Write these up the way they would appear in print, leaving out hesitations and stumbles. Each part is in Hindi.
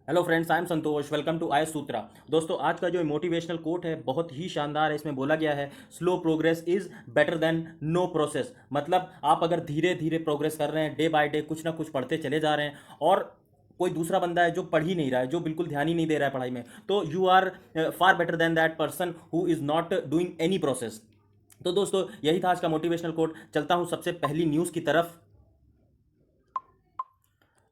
Hello friends, I am Santosh. Welcome to I Sutra. दोस्तों, आज का जो मोटिवेशनल कोट है बहुत ही शानदार है। इसमें बोला गया है slow progress is better than no process. मतलब आप अगर धीरे धीरे प्रोग्रेस कर रहे हैं, डे बाय डे कुछ ना कुछ पढ़ते चले जा रहे हैं, और कोई दूसरा बंदा है जो पढ़ ही नहीं रहा है, जो बिल्कुल ध्यान ही नहीं दे रहा है पढ़ाई में, तो you are far better than that person who is not doing any process. तो दोस्तों, यही था आज का मोटिवेशनल कोट। चलता हूँ सबसे पहली न्यूज़ की तरफ।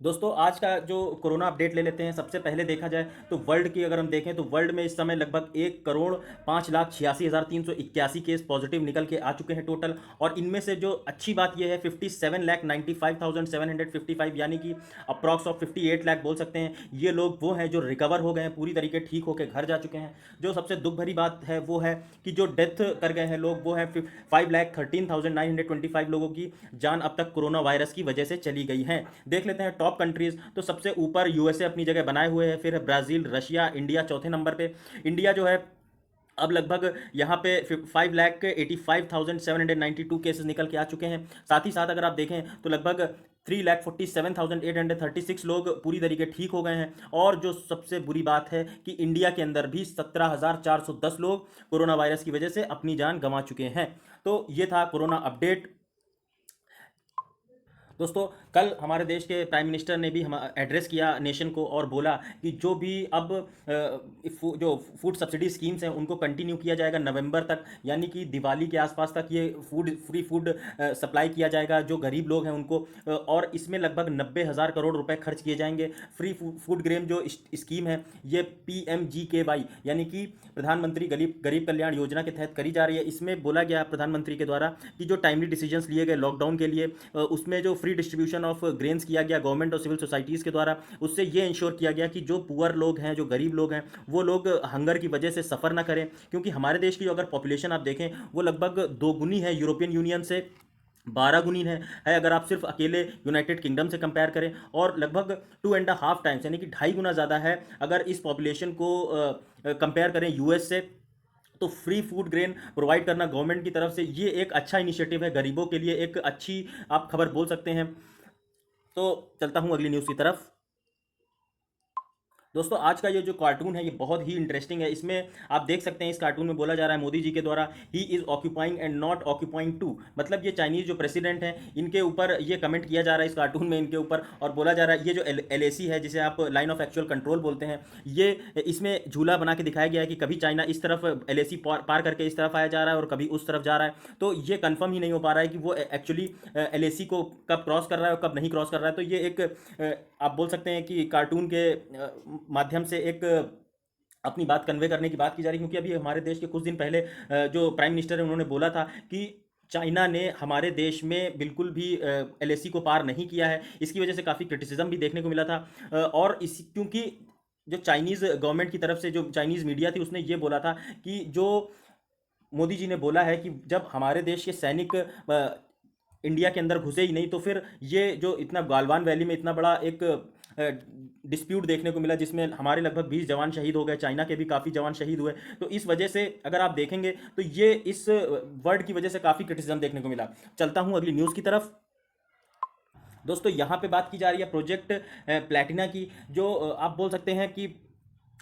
दोस्तों, आज का जो कोरोना अपडेट ले लेते हैं। सबसे पहले देखा जाए तो वर्ल्ड की अगर हम देखें तो वर्ल्ड में इस समय लगभग 1,05,86,381 केस पॉजिटिव निकल के आ चुके हैं टोटल। और इनमें से जो अच्छी बात यह है 57,95,755, यानी कि अप्रॉक्स ऑफ 58 लाख बोल सकते हैं, ये लोग वो हैं जो रिकवर हो गए हैं, पूरी तरीके ठीक होकर घर जा चुके हैं। जो सबसे दुख भरी बात है वो है कि जो डेथ कर गए हैं लोग वो है 5,13,925 लोगों की जान अब तक कोरोना वायरस की वजह से चली गई है। देख लेते हैं टॉप कंट्रीज। तो सबसे ऊपर यूएसए अपनी जगह बनाए हुए है, फिर है ब्राजील, रशिया, इंडिया चौथे नंबर पे। इंडिया जो है अब लगभग यहाँ पे 5,85,792 केसेस निकल के आ चुके हैं। साथ ही साथ अगर आप देखें तो लगभग 3,47,836 लोग पूरी तरीके ठीक हो गए हैं। और जो सबसे बुरी बात है कि इंडिया के अंदर भी 17,410 लोग कोरोना वायरस की वजह से अपनी जान गंवा चुके हैं। तो ये था कोरोना अपडेट। दोस्तों, कल हमारे देश के प्राइम मिनिस्टर ने भी हम एड्रेस किया नेशन को और बोला कि जो भी अब जो फूड सब्सिडी स्कीम्स हैं उनको कंटिन्यू किया जाएगा नवंबर तक, यानी कि दिवाली के आसपास तक ये फ्री फूड सप्लाई किया जाएगा जो गरीब लोग हैं उनको। और इसमें लगभग 90,000 करोड़ रुपए खर्च किए जाएंगे। फ्री फूड ग्रेन जो स्कीम है ये PMGKY यानी कि प्रधानमंत्री गरीब गरीब कल्याण योजना के तहत करी जा रही है। इसमें बोला गया प्रधानमंत्री के द्वारा कि जो टाइमली डिसीजंस लिए गए लॉकडाउन के लिए, उसमें जो फ्री डिस्ट्रीब्यूशन ऑफ ग्रेन्स किया गया गवर्नमेंट और सिविल सोसाइटीज़ के द्वारा, उससे ये इंश्योर किया गया कि जो पुअर लोग हैं, जो गरीब लोग हैं, वो लोग हंगर की वजह से सफ़र ना करें। क्योंकि हमारे देश की अगर पॉपुलेशन आप देखें वो लगभग दोगुनी है यूरोपियन यूनियन से, 12 गुनी है अगर आप सिर्फ अकेले यूनाइटेड किंगडम से कंपेयर करें। और लगभग 2.5 टाइम्स यानी कि 2.5 गुना ज़्यादा है अगर इस पॉपुलेशन को कंपेयर करें यूएस से। तो फ्री फूड ग्रेन प्रोवाइड करना गवर्नमेंट की तरफ से ये एक अच्छा इनिशिएटिव है, गरीबों के लिए एक अच्छी आप खबर बोल सकते हैं। तो चलता हूँ अगली न्यूज़ की तरफ। दोस्तों, आज का ये जो कार्टून है ये बहुत ही इंटरेस्टिंग है। इसमें आप देख सकते हैं इस कार्टून में बोला जा रहा है मोदी जी के द्वारा he is occupying and not occupying to. मतलब ये चाइनीज़ जो प्रेसिडेंट हैं इनके ऊपर ये कमेंट किया जा रहा है इस कार्टून में इनके ऊपर। और बोला जा रहा है ये जो LAC है जिसे आप लाइन ऑफ एक्चुअल कंट्रोल बोलते हैं, ये इसमें झूला बना के दिखाया गया है कि कभी चाइना इस तरफ LAC पार करके इस तरफ आया जा रहा है और कभी उस तरफ जा रहा है। तो ये कन्फर्म ही नहीं हो पा रहा है कि वो एक्चुअली LAC को कब क्रॉस कर रहा है और कब नहीं क्रॉस कर रहा है। तो ये एक आप बोल सकते हैं कि कार्टून के माध्यम से एक अपनी बात कन्वे करने की बात की जा रही है। क्योंकि अभी हमारे देश के कुछ दिन पहले जो प्राइम मिनिस्टर है उन्होंने बोला था कि चाइना ने हमारे देश में बिल्कुल भी LAC को पार नहीं किया है। इसकी वजह से काफ़ी क्रिटिसिज्म भी देखने को मिला था। और इस क्योंकि जो चाइनीज़ गवर्नमेंट की तरफ से जो चाइनीज़ मीडिया थी उसने ये बोला था कि जो मोदी जी ने बोला है कि जब हमारे देश के सैनिक इंडिया के अंदर घुसे ही नहीं तो फिर ये जो इतना गालवान वैली में इतना बड़ा एक डिस्प्यूट देखने को मिला जिसमें हमारे लगभग 20 जवान शहीद हो गए, चाइना के भी काफ़ी जवान शहीद हुए। तो इस वजह से अगर आप देखेंगे तो ये इस वर्ड की वजह से काफ़ी क्रिटिसिज्म देखने को मिला। चलता हूँ अगली न्यूज़ की तरफ। दोस्तों, यहाँ पे बात की जा रही है प्रोजेक्ट प्लैटिना की, जो आप बोल सकते हैं कि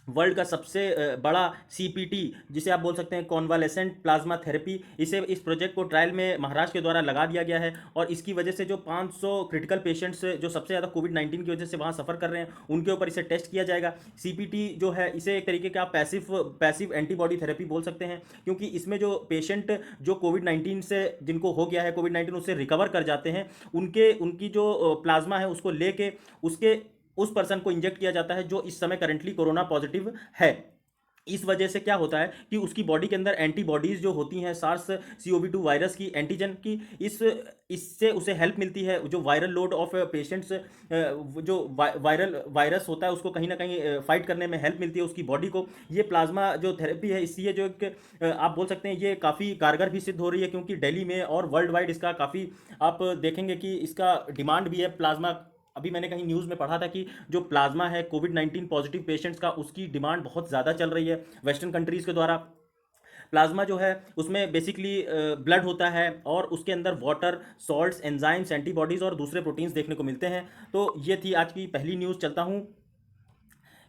वर्ल्ड का सबसे बड़ा CPT जिसे आप बोल सकते हैं कॉन्वालेसेंट प्लाज्मा थेरेपी, इस प्रोजेक्ट को ट्रायल में महाराष्ट्र के द्वारा लगा दिया गया है। और इसकी वजह से जो 500 क्रिटिकल पेशेंट्स जो सबसे ज़्यादा कोविड-19 की वजह से वहाँ सफ़र कर रहे हैं उनके ऊपर इसे टेस्ट किया जाएगा। CPT जो है इसे एक तरीके का पैसिव पैसिव एंटीबॉडी थेरेपी बोल सकते हैं। क्योंकि इसमें जो पेशेंट जो कोविड-19 से जिनको हो गया है कोविड-19 उससे रिकवर कर जाते हैं, उनकी जो प्लाज्मा है उसको लेके उसके उस पर्सन को इंजेक्ट किया जाता है जो इस समय करंटली कोरोना पॉजिटिव है। इस वजह से क्या होता है कि उसकी बॉडी के अंदर एंटीबॉडीज़ जो होती हैं SARS-CoV-2 वायरस की एंटीजन की, इससे उसे हेल्प मिलती है। जो वायरल लोड ऑफ पेशेंट्स जो वायरल वायरस होता है उसको कहीं ना कहीं फाइट करने में हेल्प मिलती है उसकी बॉडी को। ये प्लाज्मा जो थेरेपी है इससे ये जो एक आप बोल सकते हैं ये काफ़ी कारगर भी सिद्ध हो रही है। क्योंकि दिल्ली में और वर्ल्ड वाइड इसका काफ़ी आप देखेंगे कि इसका डिमांड भी है प्लाज्मा। अभी मैंने कहीं न्यूज़ में पढ़ा था कि जो प्लाज्मा है कोविड-19 पॉजिटिव पेशेंट्स का उसकी डिमांड बहुत ज़्यादा चल रही है वेस्टर्न कंट्रीज़ के द्वारा। प्लाज्मा जो है उसमें बेसिकली ब्लड होता है और उसके अंदर वाटर, सॉल्ट्स, एंजाइम्स, एंटीबॉडीज़ और दूसरे प्रोटीन्स देखने को मिलते हैं। तो ये थी आज की पहली न्यूज़। चलता हूँ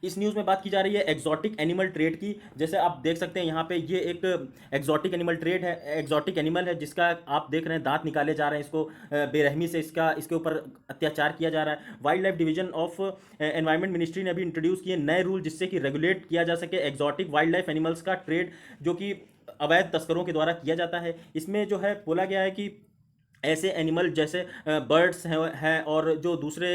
इस न्यूज़ में बात की जा रही है एक्जॉटिक एनिमल ट्रेड की। जैसे आप देख सकते हैं यहाँ पे ये एक एक्जॉटिक एनिमल ट्रेड है, एक्जॉटिक एनिमल है जिसका आप देख रहे हैं दांत निकाले जा रहे हैं, इसको बेरहमी से इसके ऊपर अत्याचार किया जा रहा है। Wild life division of environment ministry ने अभी इंट्रोड्यूस किए नए रूल जिससे कि रेगुलेट किया जा सके एक्जॉटिक वाइल्ड लाइफ एनिमल्स का ट्रेड, जो कि अवैध तस्करों के द्वारा किया जाता है। इसमें जो है बोला गया है कि ऐसे एनिमल जैसे बर्ड्स हैं और जो दूसरे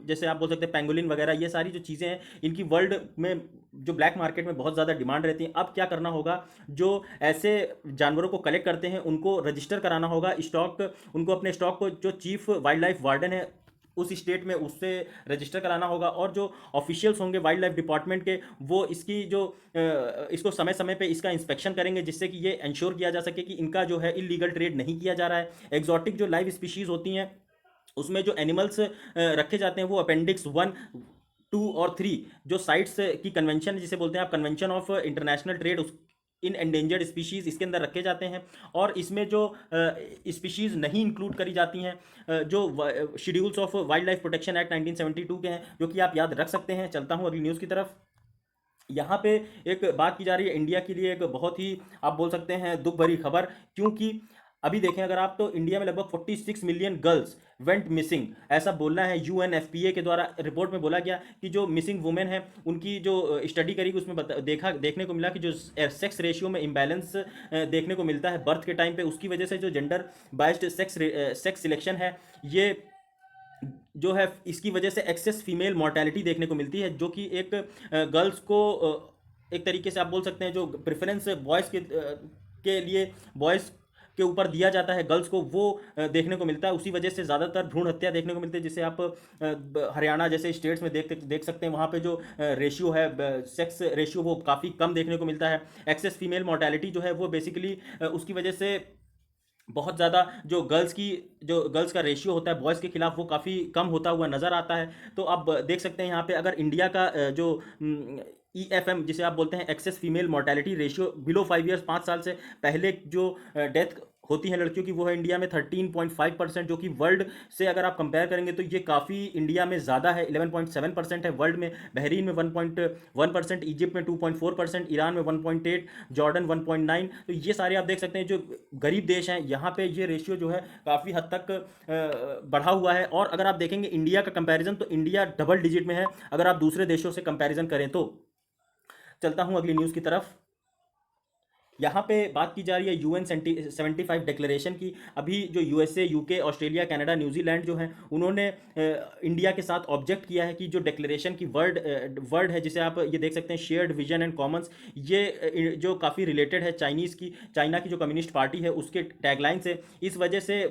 जैसे आप बोल सकते हैं पेंगुलिन वगैरह, ये सारी जो चीज़ें हैं इनकी वर्ल्ड में जो ब्लैक मार्केट में बहुत ज़्यादा डिमांड रहती है। अब क्या करना होगा, जो ऐसे जानवरों को कलेक्ट करते हैं उनको रजिस्टर कराना होगा, स्टॉक उनको अपने स्टॉक को जो चीफ वाइल्ड लाइफ वार्डन है उस स्टेट में उससे रजिस्टर कराना होगा, और जो ऑफिशियल्स होंगे वाइल्ड लाइफ डिपार्टमेंट के वो इसकी जो इसको समय समय पे इसका इंस्पेक्शन करेंगे जिससे कि ये इंश्योर किया जा सके कि इनका जो है इलीगल ट्रेड नहीं किया जा रहा है। एग्जॉटिक जो लाइव स्पीशीज़ होती हैं उसमें जो एनिमल्स रखे जाते हैं वो अपेंडिक्स 1, 2 और 3 जो साइट्स की कन्वेंशन जिसे बोलते हैं आप convention of international trade in endangered species इसके अंदर रखे जाते हैं। और इसमें जो स्पीशीज़ नहीं इंक्लूड करी जाती हैं जो schedules of wild life protection act 1972 के हैं, जो कि आप याद रख सकते हैं। चलता हूँ अगली न्यूज़ की तरफ। यहाँ पे एक बात की जा रही है इंडिया के लिए एक बहुत ही आप बोल सकते हैं दुख भरी खबर, क्योंकि अभी देखें अगर आप तो इंडिया में लगभग 46 मिलियन गर्ल्स वेंट मिसिंग, ऐसा बोलना है यूएनएफपीए के द्वारा। रिपोर्ट में बोला गया कि जो मिसिंग वुमेन है उनकी जो स्टडी करी उसमें देखने को मिला कि जो सेक्स रेशियो में इम्बैलेंस देखने को मिलता है बर्थ के टाइम पे, उसकी वजह से जो जेंडर बाइस्ड सेक्स सिलेक्शन है ये जो है इसकी वजह से एक्सेस फीमेल मॉर्टेलिटी देखने को मिलती है, जो कि एक गर्ल्स को एक तरीके से आप बोल सकते हैं जो प्रेफरेंस बॉयज़ के लिए बॉयज़ के ऊपर दिया जाता है गर्ल्स को, वो देखने को मिलता है। उसी वजह से ज़्यादातर भ्रूण हत्या देखने को मिलती है, जिसे आप हरियाणा जैसे स्टेट्स में देख सकते हैं। वहाँ पे जो रेशियो है सेक्स रेशियो वो काफ़ी कम देखने को मिलता है। एक्सेस फीमेल मॉर्टेलिटी जो है वो बेसिकली उसकी वजह से बहुत ज़्यादा जो गर्ल्स का रेशियो होता है बॉयज़ के खिलाफ वो काफ़ी कम होता हुआ नज़र आता है। तो आप देख सकते हैं यहाँ पे अगर इंडिया का जो EFM जिसे आप बोलते हैं excess female mortality ratio below 5 years 5 साल से पहले जो डेथ होती है लड़कियों की वो है इंडिया में 13.5%, जो कि वर्ल्ड से अगर आप कंपेयर करेंगे तो ये काफ़ी इंडिया में ज़्यादा है। 11.7% है वर्ल्ड में, बहरीन में 1.1%, इजिप्ट में 2.4%, ईरान में 1.8, जॉर्डन 1.9। तो ये सारे आप देख सकते हैं जो गरीब देश हैं यहाँ पे ये रेशियो जो है काफ़ी हद तक बढ़ा हुआ है। और अगर आप देखेंगे इंडिया का कंपैरिजन तो इंडिया डबल डिजिट में है अगर आप दूसरे देशों से कंपैरिजन करें तो। चलता हूँ अगली न्यूज़ की तरफ। यहाँ पे बात की जा रही है UN 75 डिक्लेरेशन की। अभी जो USA, UK, Australia, Canada, New Zealand जो हैं उन्होंने इंडिया के साथ ऑब्जेक्ट किया है कि जो डिक्लेरेशन की वर्ड है जिसे आप ये देख सकते हैं शेयर्ड विजन एंड कॉमन्स, ये जो काफ़ी रिलेटेड है चाइना की जो कम्युनिस्ट पार्टी है उसके टैगलाइन से। इस वजह से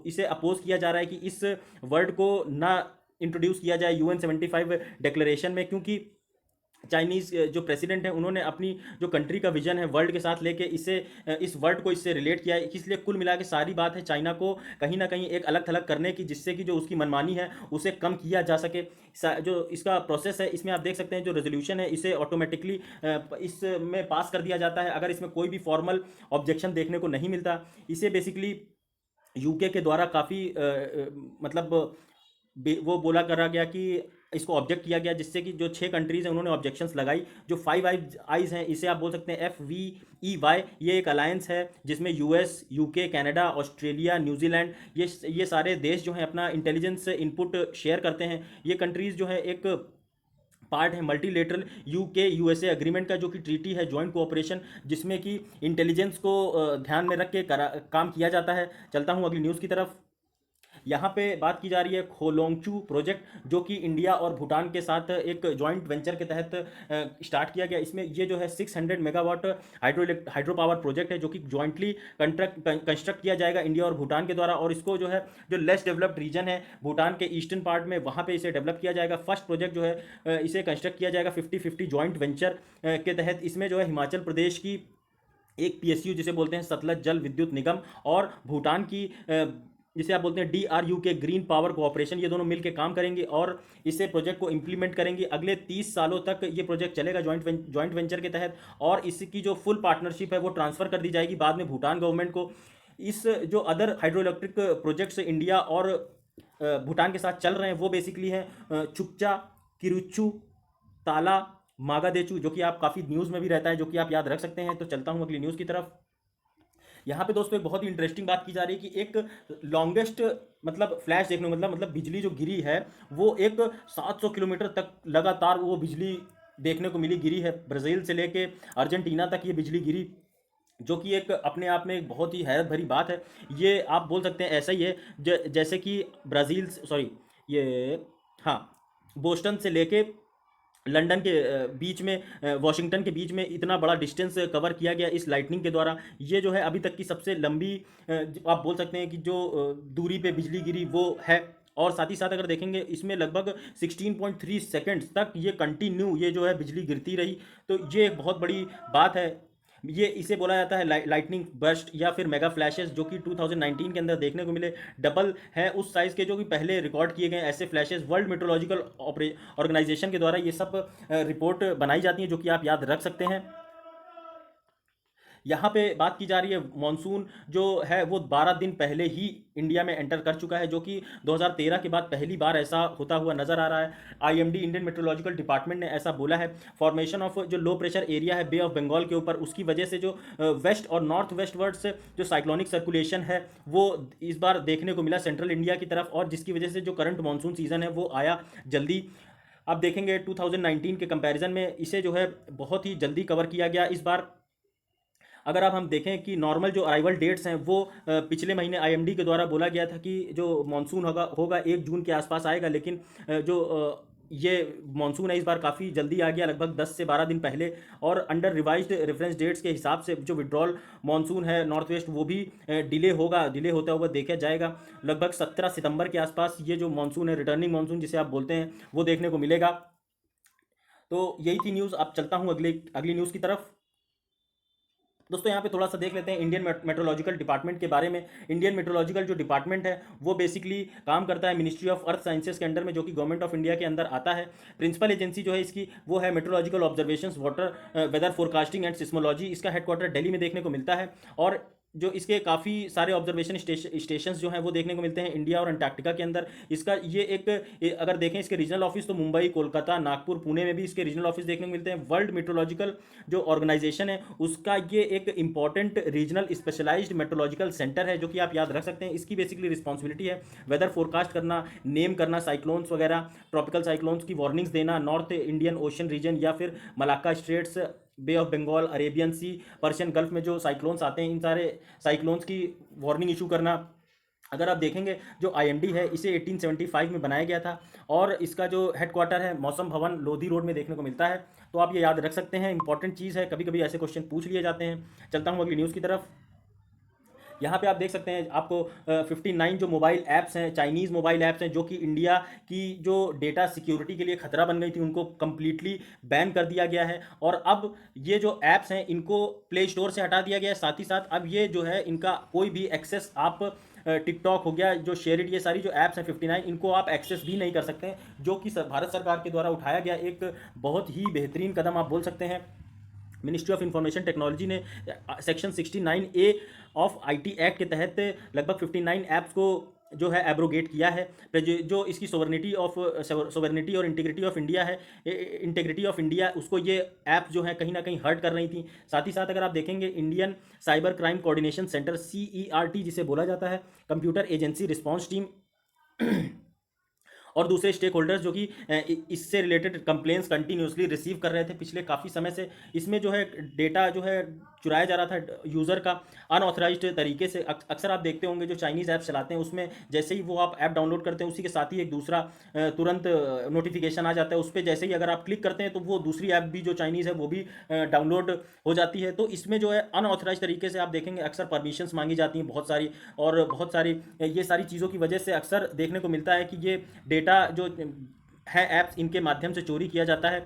इसे अपोज किया जा रहा है कि इस वर्ड को ना इंट्रोड्यूस किया जाए UN 75 डिक्लेरेशन में, क्योंकि चाइनीज़ जो प्रेसिडेंट है उन्होंने अपनी जो कंट्री का विजन है वर्ल्ड के साथ लेके इस वर्ड को इससे रिलेट किया है। इसलिए कुल मिला के सारी बात है चाइना को कहीं ना कहीं एक अलग थलग करने की, जिससे कि जो उसकी मनमानी है उसे कम किया जा सके। जो इसका प्रोसेस है इसमें आप देख सकते हैं जो रेजोल्यूशन है इसे ऑटोमेटिकली इसमें पास कर दिया जाता है अगर इसमें कोई भी फॉर्मल ऑब्जेक्शन देखने को नहीं मिलता। इसे बेसिकली UK के द्वारा काफ़ी मतलब वो बोला करा गया कि इसको ऑब्जेक्ट किया गया, जिससे कि जो 6 कंट्रीज़ हैं उन्होंने ऑब्जेक्शंस लगाई। जो 5 आइज हैं इसे आप बोल सकते हैं FVEY, ये एक अलायंस है जिसमें US, UK, Canada, Australia, New Zealand ये सारे देश जो हैं अपना इंटेलिजेंस इनपुट शेयर करते हैं। ये कंट्रीज़ जो है एक पार्ट है मल्टीलेटरल UK USA एग्रीमेंट का, जो कि ट्रीटी है जॉइंट कोऑपरेशन जिसमें कि इंटेलिजेंस को ध्यान में रख के काम किया जाता है। चलता हूँ अगली न्यूज़ की तरफ। यहाँ पे बात की जा रही है खोलोंगचू प्रोजेक्ट, जो कि इंडिया और भूटान के साथ एक जॉइंट वेंचर के तहत स्टार्ट किया गया। इसमें ये जो है 600 मेगावाट हाइड्रो पावर प्रोजेक्ट है जो कि जॉइंटली कंस्ट्रक्ट किया जाएगा इंडिया और भूटान के द्वारा। और इसको जो है जो लेस डेवलप्ड रीजन है भूटान के ईस्टर्न पार्ट में वहाँ पर इसे डेवलप किया जाएगा। फर्स्ट प्रोजेक्ट जो है इसे कंस्ट्रक्ट किया जाएगा 50-50 जॉइंट वेंचर के तहत। इसमें जो है हिमाचल प्रदेश की एक PSU जिसे बोलते हैं सतलज जल विद्युत निगम और भूटान की जिसे आप बोलते हैं DRU के ग्रीन पावर कोऑपरेशन, ये दोनों मिलकर काम करेंगे और इसे प्रोजेक्ट को इंप्लीमेंट करेंगे। अगले 30 सालों तक ये प्रोजेक्ट चलेगा जॉइंट वेंचर के तहत, और इसकी जो फुल पार्टनरशिप है वो ट्रांसफ़र कर दी जाएगी बाद में भूटान गवर्नमेंट को। इस जो other hydro electric projects India और भूटान के साथ चल रहे हैं वो बेसिकली हैं चुकचा, किरुच्चू, ताला मागादेचू, जो कि आप काफ़ी न्यूज़ में भी रहता है, जो कि आप याद रख सकते हैं। तो चलता हूँ अगली न्यूज़ की तरफ। यहाँ पे दोस्तों एक बहुत ही इंटरेस्टिंग बात की जा रही है कि एक लॉन्गेस्ट मतलब फ्लैश देखने को मतलब बिजली जो गिरी है वो एक 700 किलोमीटर तक लगातार वो बिजली देखने को मिली, गिरी है। ब्राज़ील से लेके अर्जेंटीना तक ये बिजली गिरी, जो कि एक अपने आप में एक बहुत ही हैरत भरी बात है। ये आप बोल सकते हैं ऐसा ही है जैसे कि ब्राज़ील, सॉरी, ये, हाँ, बोस्टन से लेके लंदन के बीच में, वॉशिंगटन के बीच में इतना बड़ा डिस्टेंस कवर किया गया इस लाइटनिंग के द्वारा। ये जो है अभी तक की सबसे लंबी, आप बोल सकते हैं कि जो दूरी पे बिजली गिरी वो है। और साथ ही साथ अगर देखेंगे इसमें लगभग 16.3 सेकंड्स तक ये कंटिन्यू ये जो है बिजली गिरती रही। तो ये एक बहुत बड़ी बात है। ये इसे बोला जाता है लाइटनिंग बर्स्ट या फिर मेगा फ्लैशेस, जो कि 2019 के अंदर देखने को मिले। डबल है उस साइज़ के जो कि पहले रिकॉर्ड किए गए ऐसे फ्लैशेस। वर्ल्ड मेट्रोलॉजिकल ऑर्गेनाइजेशन के द्वारा ये सब रिपोर्ट बनाई जाती है, जो कि आप याद रख सकते हैं। यहाँ पे बात की जा रही है मॉनसून जो है वो 12 दिन पहले ही इंडिया में एंटर कर चुका है, जो कि 2013 के बाद पहली बार ऐसा होता हुआ नजर आ रहा है। आईएमडी, इंडियन मेट्रोलॉजिकल डिपार्टमेंट ने ऐसा बोला है। फॉर्मेशन ऑफ जो लो प्रेशर एरिया है बे ऑफ बंगाल के ऊपर, उसकी वजह से जो वेस्ट और नॉर्थ वेस्ट वर्ड से जो साइक्लोनिक सर्कुलेशन है वो इस बार देखने को मिला सेंट्रल इंडिया की तरफ, और जिसकी वजह से जो करंट मानसून सीजन है वो आया जल्दी। आप देखेंगे 2019 के कंपैरिजन में इसे जो है बहुत ही जल्दी कवर किया गया इस बार। अगर आप हम देखें कि नॉर्मल जो अराइवल डेट्स हैं वो पिछले महीने आईएमडी के द्वारा बोला गया था कि जो मानसून होगा होगा 1 जून के आसपास आएगा, लेकिन ये मानसून है इस बार काफ़ी जल्दी आ गया, लगभग 10 से 12 दिन पहले। और अंडर रिवाइज्ड रेफरेंस डेट्स के हिसाब से जो विड्रॉल मानसून है नॉर्थ वेस्ट वो भी डिले होता हुआ देखा जाएगा। लगभग 17 सितंबर के आसपास ये जो मानसून है, रिटर्निंग मानसून जिसे आप बोलते हैं, वो देखने को मिलेगा। तो यही थी न्यूज़। अब चलता हूँ अगली न्यूज़ की तरफ। दोस्तों यहाँ पे थोड़ा सा देख लेते हैं इंडियन मेट्रोलॉजिकल डिपार्टमेंट के बारे में। इंडियन मेट्रोलॉजिकल जो डिपार्टमेंट है वो बेसिकली काम करता है मिनिस्ट्री ऑफ अर्थ साइंसेज के अंडर में, जो कि गवर्नमेंट ऑफ इंडिया के अंदर आता है। प्रिंसिपल एजेंसी जो है इसकी वो है meteorological observations, water weather forecasting and seismology. इसका हेडक्वार्टर दिल्ली में देखने को मिलता है। और जो इसके काफ़ी सारे ऑब्जर्वेशन स्टेशंस जो हैं वो देखने को मिलते हैं इंडिया और अंटार्कटिका के अंदर। इसका ये अगर देखें इसके रीजनल ऑफिस तो मुंबई, कोलकाता, नागपुर, पुणे में भी इसके रीजनल ऑफिस देखने को मिलते हैं। वर्ल्ड मेट्रोलॉजिकल जो ऑर्गेनाइजेशन है उसका ये एक important regional specialised meteorological centre है, जो कि आप याद रख सकते हैं। इसकी बेसिकली रिस्पॉन्सिबिलिटी है वेदर फोरकास्ट करना, नेम करना साइक्लोन्स वगैरह, ट्रॉपिकल साइक्लोन्स की वार्निंग्स देना, नॉर्थ इंडियन ओशन रीजन या फिर Malacca Straits, Bay of Bengal, Arabian Sea, Persian Gulf में जो साइक्लोन्स आते हैं इन सारे साइक्लोन्स की वार्निंग इशू करना। अगर आप देखेंगे जो आईएमडी है इसे 1875 में बनाया गया था, और इसका जो हेडक्वार्टर है मौसम भवन लोधी रोड में देखने को मिलता है। तो आप ये याद रख सकते हैं, इंपॉर्टेंट चीज़ है, कभी कभी ऐसे क्वेश्चन पूछ लिए जाते हैं। चलता हूँ अगली न्यूज़ की तरफ। यहाँ पे आप देख सकते हैं आपको 59 जो मोबाइल ऐप्स हैं, चाइनीज़ मोबाइल ऐप्स हैं, जो कि इंडिया की जो डेटा सिक्योरिटी के लिए खतरा बन गई थी, उनको कम्प्लीटली बैन कर दिया गया है। और अब ये जो ऐप्स हैं इनको प्ले स्टोर से हटा दिया गया है। साथ ही साथ अब ये जो है इनका कोई भी एक्सेस आप टिकटॉक हो गया, जो शेयरिट, ये सारी जो ऐप्स हैं 59, इनको आप एक्सेस भी नहीं कर सकते हैं, जो कि भारत सरकार के द्वारा उठाया गया एक बहुत ही बेहतरीन कदम आप बोल सकते हैं। मिनिस्ट्री ऑफ इंफॉर्मेशन टेक्नोलॉजी ने section 69A of IT act के तहत लगभग 59 ऐप्स को जो है एब्रोगेट किया है। जो इसकी सोवरेनिटी और इंटीग्रिटी ऑफ इंडिया है, इंटीग्रिटी ऑफ इंडिया, उसको ये ऐप्स जो है कहीं ना कहीं हर्ट कर रही थी। साथ ही साथ अगर आप देखेंगे Indian cyber crime coordination centre CERT जिसे बोला जाता है, कंप्यूटर एजेंसी रिस्पॉन्स टीम और दूसरे स्टेक होल्डर्स जो कि इससे रिलेटेड कंप्लेंट्स कंटिन्यूसली रिसीव कर रहे थे पिछले काफ़ी समय से। इसमें जो है डेटा जो है चुराया जा रहा था यूज़र का अनऑथराइज्ड तरीके से। अक्सर आप देखते होंगे जो चाइनीज़ ऐप चलाते हैं उसमें जैसे ही वो आप ऐप डाउनलोड करते हैं उसी के साथ ही एक दूसरा तुरंत नोटिफिकेशन आ जाता है उस पर। जैसे ही अगर आप क्लिक करते हैं तो वो दूसरी ऐप भी जो चाइनीज़ है वो भी डाउनलोड हो जाती है। तो इसमें जो है अनऑथराइज तरीके से आप देखेंगे अक्सर परमिशंस मांगी जाती हैं बहुत सारी, और बहुत सारी ये सारी चीज़ों की वजह से अक्सर देखने को मिलता है कि ये डेटा जो है ऐप्स इनके माध्यम से चोरी किया जाता है।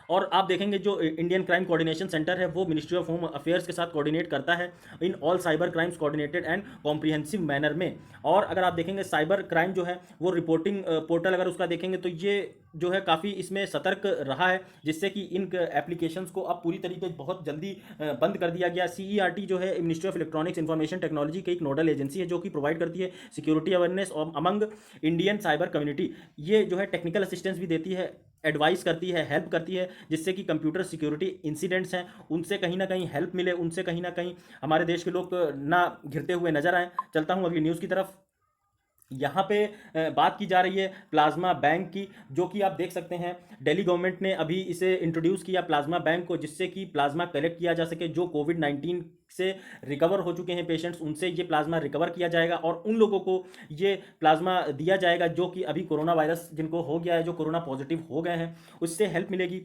और आप देखेंगे जो इंडियन क्राइम कोऑर्डिनेशन सेंटर है वो मिनिस्ट्री ऑफ होम अफेयर्स के साथ कोऑर्डिनेट करता है in all cyber crimes coordinated and comprehensive manner में। और अगर आप देखेंगे साइबर क्राइम जो है वो रिपोर्टिंग पोर्टल अगर उसका देखेंगे तो ये जो है काफ़ी इसमें सतर्क रहा है, जिससे कि इन एप्लीकेशंस को अब पूरी तरीके से बहुत जल्दी बंद कर दिया गया। CERT जो है ministry of electronics information technology की एक नोडल एजेंसी है जो कि प्रोवाइड करती है security awareness among Indian cyber community. ये जो है टेक्निकल असिस्टेंस भी देती है, एडवाइस करती है, हेल्प करती है, जिससे कि कंप्यूटर सिक्योरिटी इंसिडेंट्स हैं उनसे कहीं ना कहीं हेल्प मिले, उनसे कहीं ना कहीं हमारे देश के लोग ना घिरते हुए नजर आए। चलता हूँ अगली न्यूज़ की तरफ। यहाँ पे बात की जा रही है प्लाज्मा बैंक की, जो कि आप देख सकते हैं दिल्ली गवर्नमेंट ने अभी इसे इंट्रोड्यूस किया प्लाज्मा बैंक को, जिससे कि प्लाज्मा कलेक्ट किया जा सके। जो कोविड-19 से रिकवर हो चुके हैं पेशेंट्स, उनसे ये प्लाज्मा रिकवर किया जाएगा और उन लोगों को ये प्लाज्मा दिया जाएगा जो कि अभी कोरोना वायरस जिनको हो गया है, जो कोरोना पॉजिटिव हो गए हैं, उससे हेल्प मिलेगी।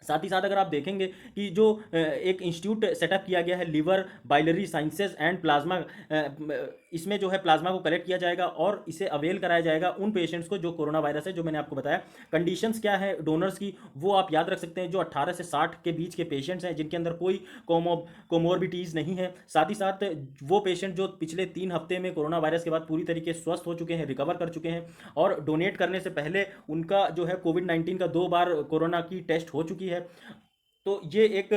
साथ ही साथ अगर आप देखेंगे कि जो एक इंस्टीट्यूट सेटअप किया गया है liver biliary sciences and plasma, इसमें जो है प्लाज्मा को कलेक्ट किया जाएगा और इसे अवेल कराया जाएगा उन पेशेंट्स को जो कोरोना वायरस है, जो मैंने आपको बताया। कंडीशंस क्या है डोनर्स की वो आप याद रख सकते हैं, जो 18 से 60 के बीच के पेशेंट्स हैं जिनके अंदर कोई कोमोर्बिटीज़ नहीं है। साथ ही साथ वो पेशेंट जो पिछले 3 हफ्ते में कोरोना वायरस के बाद पूरी तरीके से स्वस्थ हो चुके हैं, रिकवर कर चुके हैं और डोनेट करने से पहले उनका जो है कोविड-19 का 2 बार कोरोना की टेस्ट हो चुकी है। तो ये एक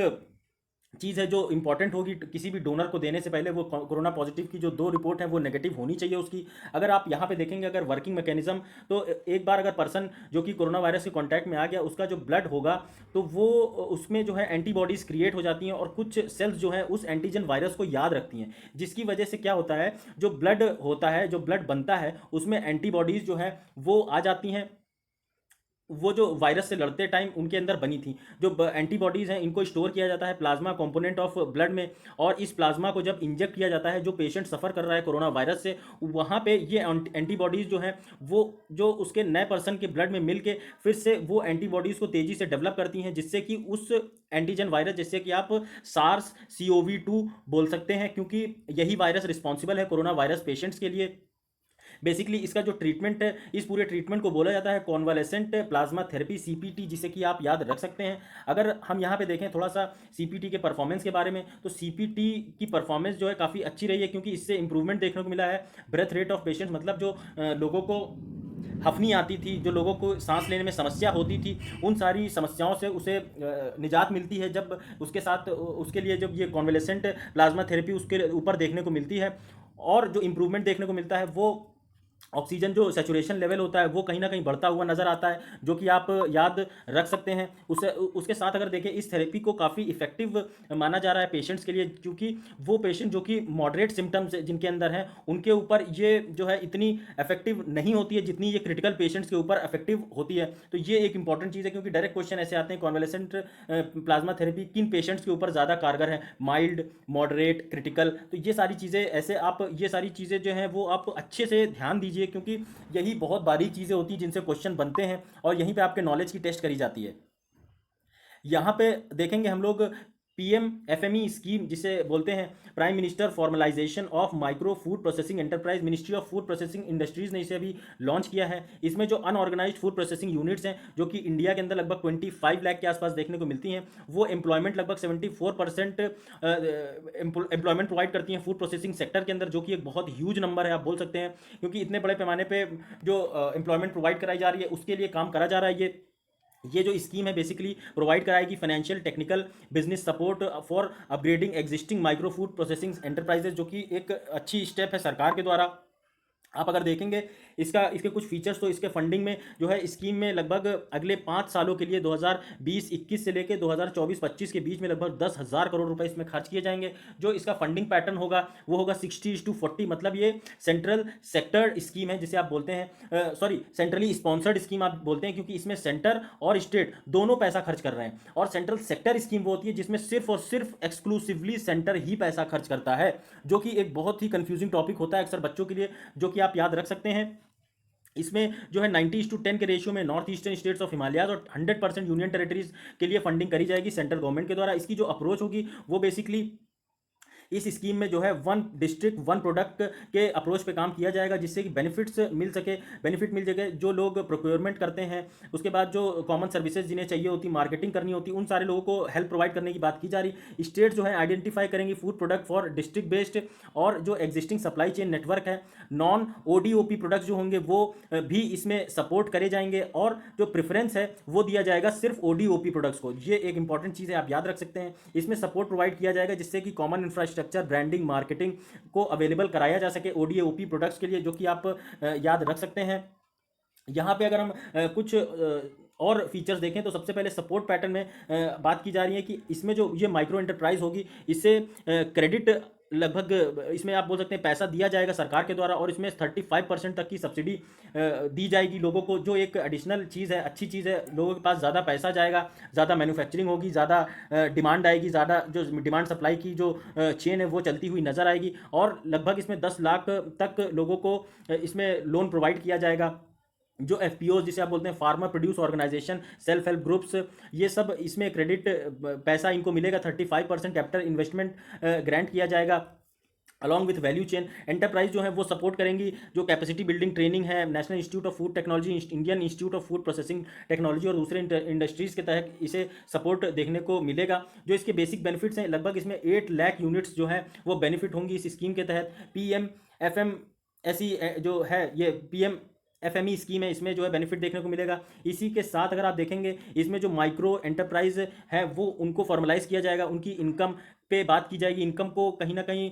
चीज़ है जो इंपॉर्टेंट होगी किसी भी डोनर को देने से पहले, वो कोरोना पॉजिटिव की जो 2 रिपोर्ट है वो नेगेटिव होनी चाहिए उसकी। अगर आप यहाँ पे देखेंगे अगर वर्किंग मैकेनिज्म, तो एक बार अगर पर्सन जो कि कोरोना वायरस के कांटेक्ट में आ गया उसका जो ब्लड होगा तो वो उसमें जो है एंटीबॉडीज़ क्रिएट हो जाती हैं और कुछ सेल्स जो है उस एंटीजन वायरस को याद रखती हैं, जिसकी वजह से क्या होता है जो ब्लड होता है, जो ब्लड बनता है उसमें एंटीबॉडीज़ जो है वो आ जाती हैं, वो जो वायरस से लड़ते टाइम उनके अंदर बनी थी। जो एंटीबॉडीज़ हैं इनको स्टोर किया जाता है प्लाज्मा कंपोनेंट ऑफ ब्लड में, और इस प्लाज्मा को जब इंजेक्ट किया जाता है जो पेशेंट सफ़र कर रहा है कोरोना वायरस से, वहाँ पे ये एंटीबॉडीज़ जो हैं वो जो उसके नए पर्सन के ब्लड में मिल के फिर से वो एंटीबॉडीज़ को तेज़ी से डेवलप करती हैं, जिससे कि उस एंटीजन वायरस, जैसे कि आप सार्स CoV-2 बोल सकते हैं, क्योंकि यही वायरस रिस्पॉन्सिबल है कोरोना वायरस पेशेंट्स के लिए। बेसिकली इसका जो ट्रीटमेंट है, इस पूरे ट्रीटमेंट को बोला जाता है कॉन्वालेसेंट प्लाज्मा थेरेपी CPT, जिसे कि आप याद रख सकते हैं। अगर हम यहाँ पे देखें थोड़ा सा CPT के परफॉर्मेंस के बारे में, तो CPT की परफॉर्मेंस जो है काफ़ी अच्छी रही है, क्योंकि इससे इंप्रूवमेंट देखने को मिला है। ब्रेथ रेट ऑफ पेशेंट्स, मतलब जो लोगों को हफनी आती थी, जो लोगों को सांस लेने में समस्या होती थी, उन सारी समस्याओं से उसे निजात मिलती है जब उसके साथ उसके लिए जब ये कॉन्वेलेसेंट प्लाज्मा थेरेपी उसके ऊपर देखने को मिलती है। और जो इम्प्रूवमेंट देखने को मिलता है वो ऑक्सीजन जो सैचुरेशन लेवल होता है वो कहीं ना कहीं बढ़ता हुआ नज़र आता है, जो कि आप याद रख सकते हैं। उसे उसके साथ अगर देखें इस थेरेपी को काफ़ी इफेक्टिव माना जा रहा है पेशेंट्स के लिए, क्योंकि वो पेशेंट जो कि मॉडरेट सिम्टम्स जिनके अंदर हैं उनके ऊपर ये जो है इतनी इफेक्टिव नहीं होती है जितनी ये क्रिटिकल पेशेंट्स के ऊपर इफेक्टिव होती है। तो ये एक इंपॉर्टेंट चीज़ है, क्योंकि डायरेक्ट क्वेश्चन ऐसे आते हैं कॉन्वेलेसेंट प्लाज्मा थेरेपी किन पेशेंट्स के ऊपर ज़्यादा कारगर है, माइल्ड, मॉडरेट, क्रिटिकल। तो ये सारी चीज़ें ऐसे आप ये सारी चीज़ें जो हैं वो आप अच्छे से ध्यान दीजिए, क्योंकि यही बहुत बारीक चीज़ें होती हैं जिनसे क्वेश्चन बनते हैं और यहीं पे आपके नॉलेज की टेस्ट करी जाती है। यहाँ पे देखेंगे हम लोग PMFME स्कीम, जिसे बोलते हैं prime minister formalisation of micro food processing enterprise, ministry of food processing industries ने इसे अभी लॉन्च किया है। इसमें जो अनऑर्गेनाइज्ड फूड प्रोसेसिंग यूनिट्स हैं जो कि इंडिया के अंदर लगभग 25 लाख के आसपास देखने को मिलती हैं, वो एम्प्लॉयमेंट लगभग 74% एम्प्लॉयमेंट प्रोवाइड करती हैं फूड प्रोसेसिंग सेक्टर के अंदर, जो कि एक बहुत ह्यूज नंबर है आप बोल सकते हैं, क्योंकि इतने बड़े पैमाने पर जो एम्प्लॉयमेंट प्रोवाइड कराई जा रही है उसके लिए काम करा जा रहा है। ये जो स्कीम है बेसिकली प्रोवाइड कराएगी financial technical business support for upgrading existing micro food processing enterprises, जो कि एक अच्छी स्टेप है सरकार के द्वारा। आप अगर देखेंगे इसके कुछ फीचर्स, तो इसके फंडिंग में जो है स्कीम में लगभग अगले 5 सालों के लिए 2020-21 से लेकर 2024-25 के बीच में लगभग 10,000 करोड़ रुपए इसमें खर्च किए जाएंगे। जो इसका फंडिंग पैटर्न होगा वो होगा 60:40, मतलब ये सेंट्रल सेक्टर स्कीम है जिसे आप बोलते हैं, सॉरी सेंट्रली स्पॉन्सर्ड स्कीम आप बोलते हैं, क्योंकि इसमें सेंटर और स्टेट दोनों पैसा खर्च कर रहे हैं। और सेंट्रल सेक्टर स्कीम वो होती है जिसमें सिर्फ और सिर्फ एक्सक्लूसिवली सेंटर ही पैसा खर्च करता है, जो कि एक बहुत ही कंफ्यूजिंग टॉपिक होता है अक्सर बच्चों के लिए, जो कि आप याद रख सकते हैं। इसमें जो है 90:10 के रेशियो में north eastern states of Himalayas और 100% यूनियन टेरिटरीज के लिए फंडिंग करी जाएगी सेंट्रल गवर्नमेंट के द्वारा। इसकी जो अप्रोच होगी वो बेसिकली इस स्कीम में जो है वन डिस्ट्रिक्ट वन प्रोडक्ट के अप्रोच पे काम किया जाएगा, जिससे कि बेनिफिट मिल सके जो लोग प्रोक्योरमेंट करते हैं, उसके बाद जो कॉमन सर्विसेज जिन्हें चाहिए होती, मार्केटिंग करनी होती, उन सारे लोगों को हेल्प प्रोवाइड करने की बात की जा रही। स्टेट जो है आइडेंटिफाई करेंगी food product for district based, और जो एग्जिस्टिंग सप्लाई चेन नेटवर्क है, नॉन ओडीओपी प्रोडक्ट्स जो होंगे वो भी इसमें सपोर्ट करे जाएंगे, और जो प्रेफरेंस है वो दिया जाएगा सिर्फ ओडीओपी प्रोडक्ट्स को। ये एक इंपॉर्टेंट चीज़ है, आप याद रख सकते हैं। इसमें सपोर्ट प्रोवाइड किया जाएगा जिससे कि कॉमन इंफ्रास्ट्रक्चर, ब्रांडिंग, मार्केटिंग को अवेलेबल कराया जा सके ओडीओपी प्रोडक्ट्स के लिए, जो कि आप याद रख सकते हैं। यहाँ पे अगर हम कुछ और फीचर्स देखें तो सबसे पहले सपोर्ट पैटर्न में बात की जा रही है कि इसमें जो ये माइक्रो एंटरप्राइज होगी, इससे क्रेडिट लगभग इसमें आप बोल सकते हैं पैसा दिया जाएगा सरकार के द्वारा, और इसमें 35% तक की सब्सिडी दी जाएगी लोगों को, जो एक एडिशनल चीज़ है, अच्छी चीज़ है। लोगों के पास ज़्यादा पैसा जाएगा, ज़्यादा मैन्युफैक्चरिंग होगी, ज़्यादा डिमांड आएगी, ज़्यादा जो डिमांड सप्लाई की जो चेन है वो चलती हुई नज़र आएगी, और लगभग इसमें 10 लाख तक लोगों को इसमें लोन प्रोवाइड किया जाएगा। जो एफपीओ जिसे आप बोलते हैं, farmer produce organisation, self help groups, ये सब इसमें क्रेडिट पैसा इनको मिलेगा। 35% कैपिटल इन्वेस्टमेंट ग्रांट किया जाएगा। Along with value chain enterprise जो है वो सपोर्ट करेंगी जो कैपेसिटी बिल्डिंग ट्रेनिंग है, national institute of food technology, Indian institute of food processing technology और दूसरे इंडस्ट्रीज़ के तहत इसे सपोर्ट देखने को मिलेगा। जो इसके बेसिक बेनिफिट्स हैं, लगभग इसमें 8 लाख यूनिट्स जो है वो बेनिफिट होंगी इस स्कीम के तहत। PMFMSE जो है, ये PMFME स्कीम है, इसमें जो है बेनिफिट देखने को मिलेगा। इसी के साथ अगर आप देखेंगे, इसमें जो माइक्रो एंटरप्राइज है वो उनको फॉर्मलाइज किया जाएगा, उनकी इनकम पे बात की जाएगी, इनकम को कहीं ना कहीं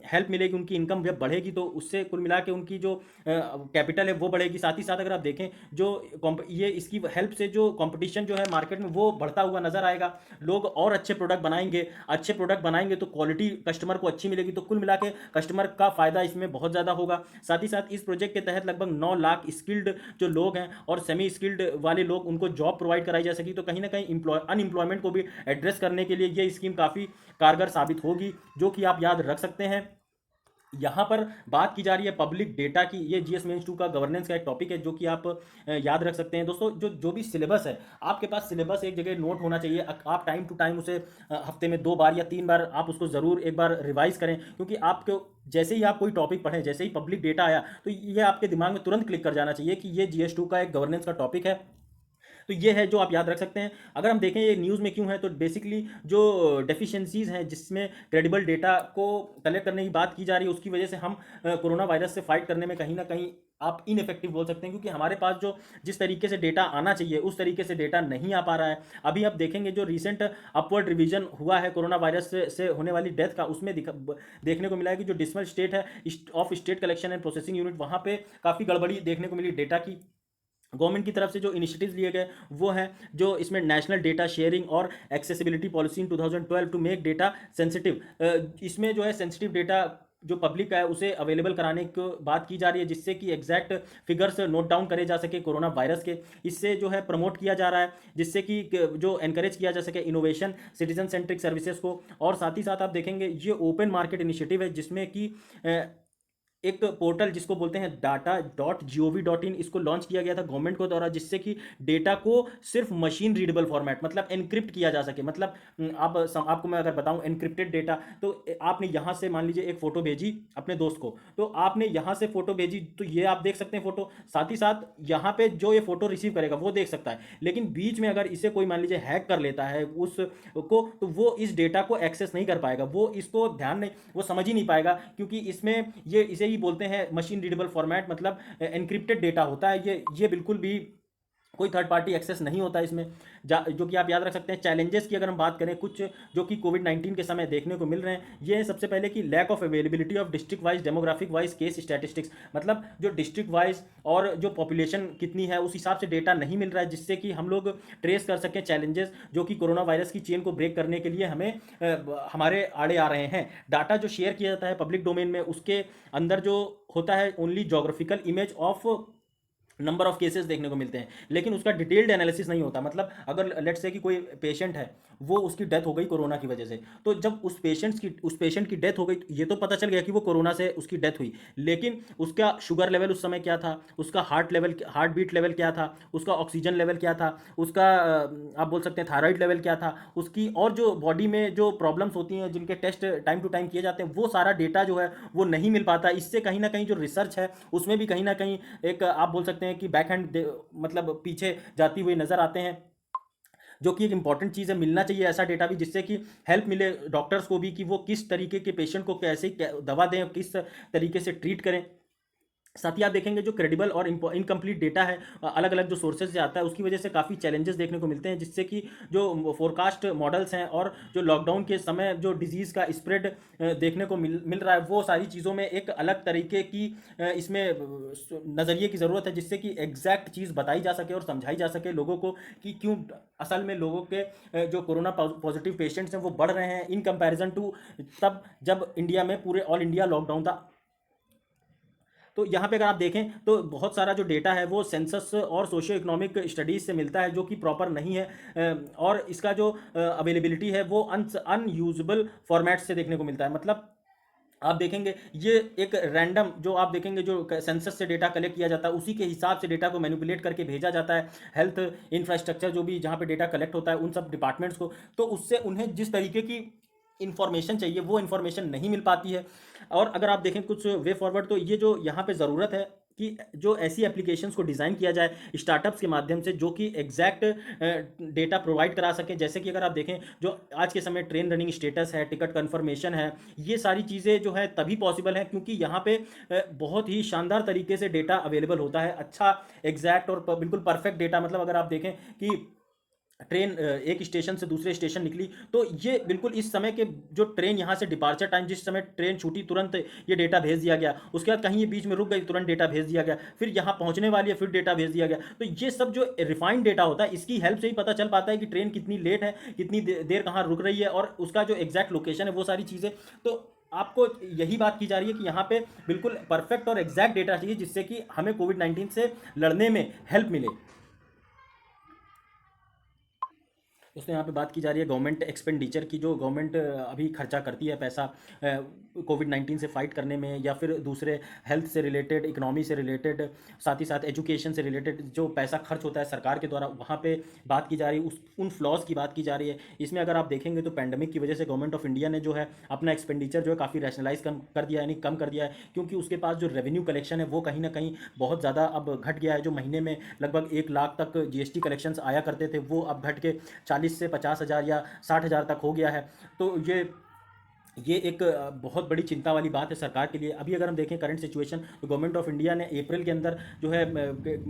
हेल्प मिलेगी, उनकी इनकम जब बढ़ेगी तो उससे कुल मिला के उनकी जो कैपिटल है वो बढ़ेगी। साथ ही साथ अगर आप देखें जो ये इसकी हेल्प से जो कंपटीशन जो है मार्केट में वो बढ़ता हुआ नजर आएगा, लोग और अच्छे प्रोडक्ट बनाएंगे तो क्वालिटी कस्टमर को अच्छी मिलेगी, तो कुल मिला के कस्टमर का फायदा इसमें बहुत ज़्यादा होगा। साथ ही साथ इस प्रोजेक्ट के तहत लगभग 9 लाख स्किल्ड जो लोग हैं और सेमी स्किल्ड वाले लोग, उनको जॉब प्रोवाइड कराई जा सकी, तो कहीं ना कहीं अनएम्प्लॉयमेंट को भी एड्रेस करने के लिए ये स्कीम काफ़ी कारगर साबित होगी, जो कि आप याद रख सकते हैं। यहाँ पर बात की जा रही है पब्लिक डेटा की, ये जीएस मेंस 2 का गवर्नेंस का एक टॉपिक है जो कि आप याद रख सकते हैं। दोस्तों जो भी सिलेबस है, आपके पास सिलेबस एक जगह नोट होना चाहिए, आप टाइम टू टाइम उसे हफ्ते में 2 बार या 3 बार आप उसको ज़रूर एक बार रिवाइज करें, क्योंकि आपको जैसे ही आप कोई टॉपिक पढ़ें, जैसे ही पब्लिक डेटा आया तो ये आपके दिमाग में तुरंत क्लिक कर जाना चाहिए कि ये GS2 का एक गवर्नेंस का टॉपिक है। तो ये है जो आप याद रख सकते हैं। अगर हम देखें ये न्यूज़ में क्यों है, तो बेसिकली जो डेफिशिएंसीज हैं जिसमें क्रेडिबल डेटा को कलेक्ट करने की बात की जा रही है, उसकी वजह से हम कोरोना वायरस से फाइट करने में कहीं ना कहीं आप इनफेक्टिव बोल सकते हैं, क्योंकि हमारे पास जो जिस तरीके से डेटा आना चाहिए उस तरीके से डेटा नहीं आ पा रहा है। अभी आप देखेंगे जो रिसेंट अपवर्ड रिवीजन हुआ है कोरोना वायरस से होने वाली डेथ का, उसमें देखने को मिला है कि जो डिसमल स्टेट है of state collection and processing unit, वहाँ पे काफ़ी गड़बड़ी देखने को मिली डेटा की। गवर्नमेंट की तरफ से जो इनिशिएटिव्स लिए गए वो हैं जो इसमें नेशनल डेटा शेयरिंग और accessibility policy in 2012 to make data sensitive, इसमें जो है सेंसिटिव डेटा जो पब्लिक का है उसे अवेलेबल कराने की बात की जा रही है, जिससे कि एग्जैक्ट फिगर्स नोट डाउन करे जा सके कोरोना वायरस के। इससे जो है प्रमोट किया जा रहा है, जिससे कि जो एनकरेज किया जा सके इनोवेशन, सिटीजन सेंट्रिक सर्विसेज को। और साथ ही साथ आप देखेंगे ये ओपन मार्केट इनिशिएटिव है, जिसमें कि एक पोर्टल जिसको बोलते हैं data.gov.in, इसको लॉन्च किया गया था गवर्नमेंट को द्वारा, जिससे कि डेटा को सिर्फ मशीन रीडेबल फॉर्मेट मतलब एनक्रिप्ट किया जा सके। मतलब आपको मैं अगर बताऊं एनक्रिप्टेड डेटा, तो आपने यहाँ से मान लीजिए एक फ़ोटो भेजी अपने दोस्त को, तो आपने यहाँ से फ़ोटो भेजी तो ये आप देख सकते हैं फ़ोटो, साथ ही साथ यहाँ पे जो ये फ़ोटो रिसीव करेगा वो देख सकता है, लेकिन बीच में अगर इसे कोई मान लीजिए हैक कर लेता है उसको, तो वो इस डेटा को एक्सेस नहीं कर पाएगा, वो इसको ध्यान नहीं, वो समझ ही नहीं पाएगा, क्योंकि इसमें ये इसे ही बोलते हैं मशीन रीडेबल फॉर्मेट, मतलब एनक्रिप्टेड डेटा होता है। ये बिल्कुल भी कोई थर्ड पार्टी एक्सेस नहीं होता इसमें, जो कि आप याद रख सकते हैं। चैलेंजेस की अगर हम बात करें कुछ जो कि कोविड-19 के समय देखने को मिल रहे हैं, ये है सबसे पहले कि lack of availability of district wise demographic wise case statistics, मतलब जो डिस्ट्रिक्ट वाइज और जो पॉपुलेशन कितनी है उस हिसाब से डेटा नहीं मिल रहा है, जिससे कि हम लोग ट्रेस कर सकें चैलेंजेस जो कि कोरोना वायरस की चेन को ब्रेक करने के लिए हमें हमारे आड़े आ रहे हैं। डाटा जो शेयर किया जाता है पब्लिक डोमेन में, उसके अंदर जो होता है only geographical image of number of cases देखने को मिलते हैं, लेकिन उसका डिटेल्ड एनालिसिस नहीं होता। मतलब अगर लेट्स से कि कोई पेशेंट है, वो उसकी डेथ हो गई कोरोना की वजह से, तो जब उस पेशेंट की डेथ हो गई तो ये तो पता चल गया कि वो कोरोना से उसकी डेथ हुई, लेकिन उसका शुगर लेवल उस समय क्या था, उसका हार्ट बीट लेवल क्या था, उसका ऑक्सीजन लेवल क्या था, उसका आप बोल सकते हैं थायराइड लेवल क्या था, उसकी और जो बॉडी में जो प्रॉब्लम्स होती हैं जिनके टेस्ट टाइम टू टाइम किए जाते हैं, वो सारा डेटा जो है वो नहीं मिल पाता। इससे कहीं ना कहीं जो रिसर्च है उसमें भी कहीं ना कहीं एक आप बोल सकते हैं कि बैक हैंड मतलब पीछे जाती हुई नजर आते हैं, जो कि एक इंपॉर्टेंट चीज़ है। मिलना चाहिए ऐसा डेटा भी, जिससे कि हेल्प मिले डॉक्टर्स को भी कि वो किस तरीके के पेशेंट को कैसे दवा दें, किस तरीके से ट्रीट करें। साथ ही आप देखेंगे जो क्रेडिबल और इनकम्प्लीट डेटा है अलग अलग जो सोर्सेज से आता है, उसकी वजह से काफ़ी चैलेंजेस देखने को मिलते हैं, जिससे कि जो फोरकास्ट मॉडल्स हैं और जो लॉकडाउन के समय जो डिजीज़ का स्प्रेड देखने को मिल रहा है, वो सारी चीज़ों में एक अलग तरीके की इसमें नज़रिए की ज़रूरत है, जिससे कि एग्जैक्ट चीज़ बताई जा सके और समझाई जा सके लोगों को कि क्यों असल में लोगों के जो कोरोना पॉजिटिव पेशेंट्स हैं वो बढ़ रहे हैं इन कंपैरिजन टू तब जब इंडिया में पूरे ऑल इंडिया लॉकडाउन था। तो यहाँ पे अगर आप देखें तो बहुत सारा जो डेटा है वो सेंसस और सोशियो इकोनॉमिक स्टडीज़ से मिलता है, जो कि प्रॉपर नहीं है। और इसका जो अवेलेबिलिटी है वो अनयूजेबल फॉर्मेट से देखने को मिलता है। मतलब आप देखेंगे ये एक रैंडम जो आप देखेंगे जो सेंसस से डेटा कलेक्ट किया जाता है, उसी के हिसाब से डेटा को मैनिपुलेट करके भेजा जाता है हेल्थ इंफ्रास्ट्रक्चर जो भी जहाँ पे डेटा कलेक्ट होता है उन सब डिपार्टमेंट्स को, तो उससे उन्हें जिस तरीके की इन्फॉर्मेशन चाहिए वो इन्फॉर्मेशन नहीं मिल पाती है। और अगर आप देखें कुछ वे फॉरवर्ड, तो ये जो यहाँ पे ज़रूरत है कि जो ऐसी एप्लीकेशंस को डिज़ाइन किया जाए स्टार्टअप्स के माध्यम से, जो कि एग्जैक्ट डेटा प्रोवाइड करा सकें। जैसे कि अगर आप देखें जो आज के समय ट्रेन रनिंग स्टेटस है, टिकट कन्फर्मेशन है, ये सारी चीज़ें जो है तभी पॉसिबल है क्योंकि यहाँ पे बहुत ही शानदार तरीके से डेटा अवेलेबल होता है, अच्छा एग्जैक्ट और बिल्कुल परफेक्ट डेटा। मतलब अगर आप देखें कि ट्रेन एक स्टेशन से दूसरे स्टेशन निकली, तो ये बिल्कुल इस समय के जो ट्रेन यहाँ से डिपार्चर टाइम, जिस समय ट्रेन छूटी तुरंत ये डेटा भेज दिया गया, उसके बाद कहीं ये बीच में रुक गई तुरंत डेटा भेज दिया गया, फिर यहाँ पहुँचने वाली है फिर डेटा भेज दिया गया। तो ये सब जो रिफाइंड डेटा होता है इसकी हेल्प से ही पता चल पाता है कि ट्रेन कितनी लेट है, कितनी देर कहाँ रुक रही है और उसका जो एग्जैक्ट लोकेशन है, वो सारी चीज़ें। तो आपको यही बात की जा रही है कि यहाँ पे बिल्कुल परफेक्ट और एग्जैक्ट डेटा चाहिए, जिससे कि हमें कोविड-19 से लड़ने में हेल्प मिले। उसमें यहाँ पे बात की जा रही है गवर्नमेंट एक्सपेंडिचर की, जो गवर्नमेंट अभी खर्चा करती है पैसा कोविड-19 से फाइट करने में, या फिर दूसरे हेल्थ से रिलेटेड, इकोनॉमी से रिलेटेड, साथ ही साथ एजुकेशन से रिलेटेड जो पैसा खर्च होता है सरकार के द्वारा, वहाँ पे बात की जा रही है, उस उन फ्लॉज की बात की जा रही है। इसमें अगर आप देखेंगे तो पैंडमिक की वजह से गवर्नमेंट ऑफ इंडिया ने जो है अपना एक्सपेंडिचर जो है काफ़ी रैशनलाइज कम कर दिया है, यानी कम कर दिया है, क्योंकि उसके पास जो रेवेन्यू कलेक्शन है वो कहीं ना कहीं बहुत ज़्यादा अब घट गया है। जो महीने में लगभग 1 लाख तक जीएसटी कलेक्शंस आया करते थे, वो अब घट के 40 से 50 हज़ार या 60 हज़ार तक हो गया है। तो ये एक बहुत बड़ी चिंता वाली बात है सरकार के लिए। अभी अगर हम देखें करंट सिचुएशन, तो गवर्नमेंट ऑफ इंडिया ने अप्रैल के अंदर जो है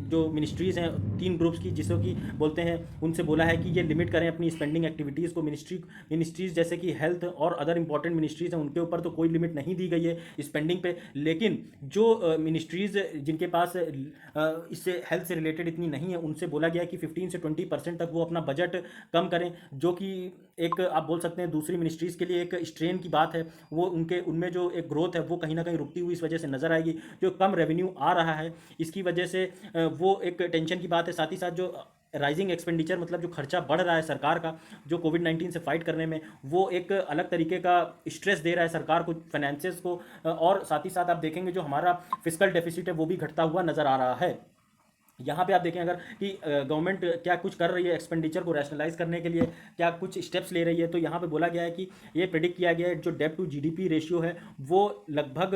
जो मिनिस्ट्रीज़ हैं 3 ग्रुप्स की, जिसको कि बोलते हैं, उनसे बोला है कि ये लिमिट करें अपनी स्पेंडिंग एक्टिविटीज़ को। मिनिस्ट्रीज़ जैसे कि हेल्थ और अदर इंपॉर्टेंट मिनिस्ट्रीज़ हैं, उनके ऊपर तो कोई लिमिट नहीं दी गई है स्पेंडिंग पे, लेकिन जो मिनिस्ट्रीज़ जिनके पास इससे हेल्थ से रिलेटेड इतनी नहीं है, उनसे बोला गया है कि 15 से 20% तक वो अपना बजट कम करें, जो कि एक आप बोल सकते हैं दूसरी मिनिस्ट्रीज़ के लिए एक स्ट्रेन की बात है। वो उनके उनमें जो एक ग्रोथ है वो कहीं ना कहीं रुकती हुई इस वजह से नज़र आएगी। जो कम रेवेन्यू आ रहा है इसकी वजह से वो एक टेंशन की बात है। साथ ही साथ जो राइजिंग एक्सपेंडिचर, मतलब जो खर्चा बढ़ रहा है सरकार का जो कोविड-19 से फाइट करने में, वो एक अलग तरीके का स्ट्रेस दे रहा है सरकार को, फाइनेंसेस को। और साथ ही साथ आप देखेंगे जो हमारा फिस्कल डेफिसिट है वो भी घटता हुआ नज़र आ रहा है। यहाँ पे आप देखें अगर कि गवर्नमेंट क्या कुछ कर रही है एक्सपेंडिचर को रैशनलाइज करने के लिए, क्या कुछ स्टेप्स ले रही है, तो यहाँ पे बोला गया है कि ये प्रिडिक्ट किया गया है जो डेब्ट टू जीडीपी रेशियो है वो लगभग